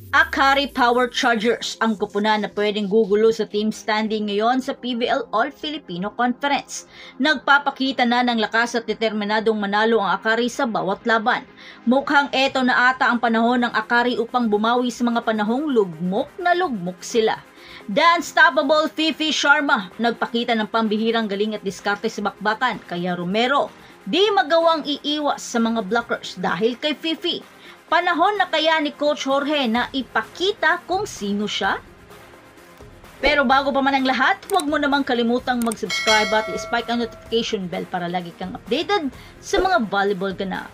Akari Power Chargers ang kupunan na pwedeng gugulo sa team standing ngayon sa PBL All-Filipino Conference. Nagpapakita na ng lakas at determinadong manalo ang Akari sa bawat laban. Mukhang eto na ata ang panahon ng Akari upang bumawi sa mga panahong lugmok na lugmok sila. The unstoppable Fifi Sharma nagpakita ng pambihirang galing at diskarte sa bakbakan, kaya Romero di magawang iiwas sa mga blockers dahil kay Fifi. Panahon na kaya ni Coach Jorge na ipakita kung sino siya? Pero bago pa man ang lahat, huwag mo namang kalimutang mag-subscribe at i-spike ang notification bell para lagi kang updated sa mga volleyball ganap.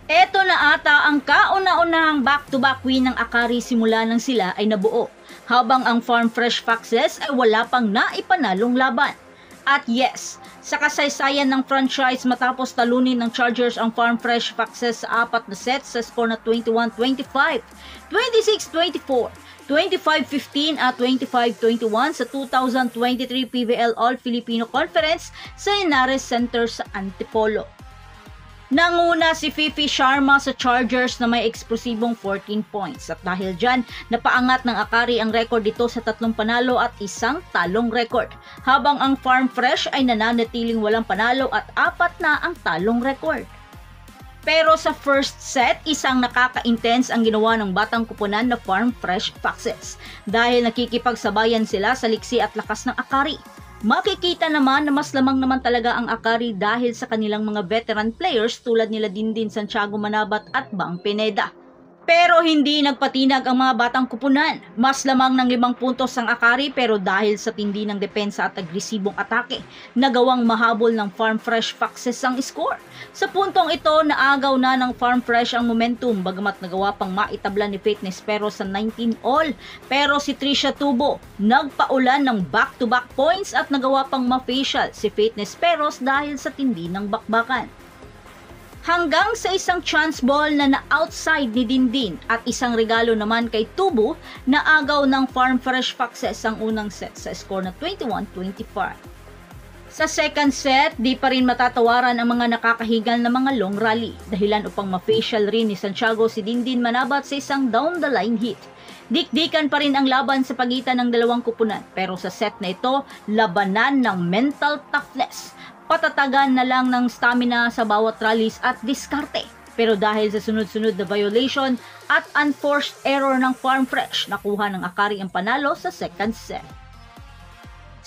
Eto na ata ang kauna-unahang back-to-back win ng Akari simula nang sila ay nabuo, habang ang Farm Fresh Foxes ay wala pang naipanalong laban. At yes, sa kasaysayan ng franchise matapos talunin ng Chargers ang Farm Fresh Foxes sa 4 na sets sa score na 21-25, 26-24, 25-15 at 25-21 sa 2023 PBL All-Filipino Conference sa Linares Center sa Antipolo. Nanguna si Fifi Sharma sa Chargers na may eksplosibong 14 points at dahil dyan, napaangat ng Akari ang record dito sa 3 panalo at 1 talong record, habang ang Farm Fresh ay nananatiling walang panalo at 4 na ang talong record. Pero sa first set, isang nakaka-intense ang ginawa ng batang kupunan na Farm Fresh Foxes dahil nakikipagsabayan sila sa liksi at lakas ng Akari. Makikita naman na mas lamang naman talaga ang Akari dahil sa kanilang mga veteran players tulad nila Dindin Santiago Manabat at Bang Pineda. Pero hindi nagpatinag ang mga batang kupunan. Mas lamang ng 5 puntos ang Akari pero dahil sa tindi ng depensa at agresibong atake, nagawang mahabol ng Farm Fresh Foxes ang score. Sa puntong ito, naagaw na ng Farm Fresh ang momentum bagamat nagawa pang maitabla ni Faith Nesperos sa 19-all. Pero si Trisha Tubo nagpaulan ng back-to-back points at nagawa pang ma-facial si Faith Nesperos dahil sa tindi ng bakbakan. Hanggang sa isang chance ball na na-outside ni Dindin at isang regalo naman kay Tubo na agaw ng Farm Fresh Foxes ang unang set sa score na 21-25. Sa second set, di pa rin matatawaran ang mga nakakahigal na mga long rally dahilan upang ma-facial rin ni Santiago si Dindin Manabat sa isang down-the-line hit. Dikdikan pa rin ang laban sa pagitan ng dalawang kupunan pero sa set na ito, labanan ng mental toughness. Patatagan na lang ng stamina sa bawat rallies at diskarte. Pero dahil sa sunod-sunod na violation at unforced error ng Farm Fresh, nakuha ng Akari ang panalo sa second set.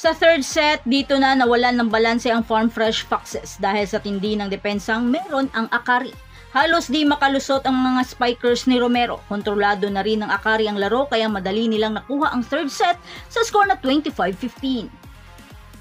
Sa third set, dito na nawalan ng balanse ang Farm Fresh Foxes dahil sa tindi ng depensang meron ang Akari. Halos di makalusot ang mga spikers ni Romero. Kontrolado na rin ng Akari ang laro kaya madali nilang nakuha ang third set sa score na 25-15.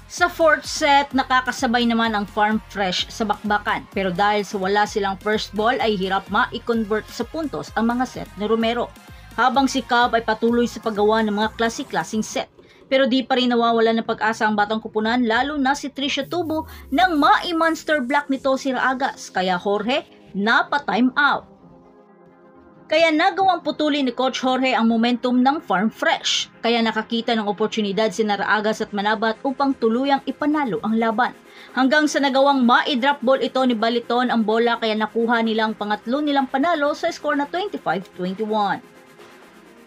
Sa fourth set, nakakasabay naman ang Farm Fresh sa bakbakan pero dahil sa wala silang first ball ay hirap ma-convert sa puntos ang mga set ni Romero. Habang si Cab ay patuloy sa paggawa ng mga klasik-klasing set. Pero di pa rin nawawala ng pag-asa ang batang kupunan lalo na si Trisha Tubo nang ma-monster block nito si Raagas kaya Jorge napa-time out. Kaya nagawang putulin ni Coach Jorge ang momentum ng Farm Fresh. Kaya nakakita ng oportunidad si Raagas at Manabat upang tuluyang ipanalo ang laban. Hanggang sa nagawang ma-drop ball ito ni Baliton ang bola kaya nakuha nilang pangatlo nilang panalo sa score na 25-21.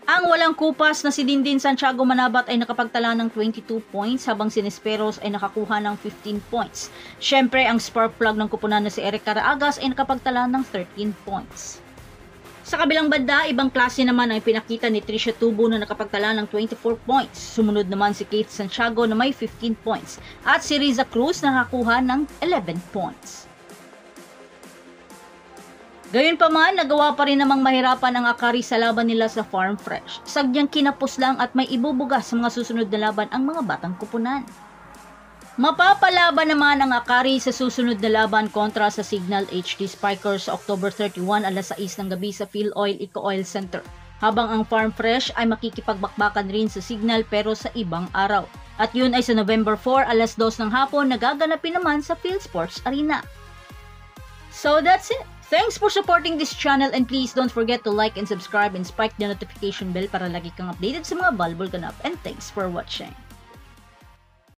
Ang walang kupas na si Dindin Santiago Manabat ay nakapagtala ng 22 points habang si Nesperos ay nakakuha ng 15 points. Siyempre ang spark plug ng kupunan na si Erica Raagas ay nakapagtala ng 13 points. Sa kabilang banda, ibang klase naman ang pinakita ni Trisha Tubo na nakapagtala ng 24 points. Sumunod naman si Kate Santiago na may 15 points at si Riza Cruz na nakakuha ng 11 points. Gayunpaman, nagawa pa rin namang mahirapan ang Akari sa laban nila sa Farm Fresh. Sagyang kinapos lang at may ibubugas sa mga susunod na laban ang mga batang kupunan. Mapapalaban naman ang Akari sa susunod na laban kontra sa Signal HD Spikers sa October 31 alas 6 ng gabi sa PhilOil Eco-Oil Center. Habang ang Farm Fresh ay makikipagbakbakan rin sa Signal pero sa ibang araw. At yun ay sa November 4 alas 2 ng hapon nagaganapin naman sa PhilSports Arena. So that's it. Thanks for supporting this channel and please don't forget to like and subscribe and spike the notification bell para lagi kang updated sa mga volleyball ganap and thanks for watching.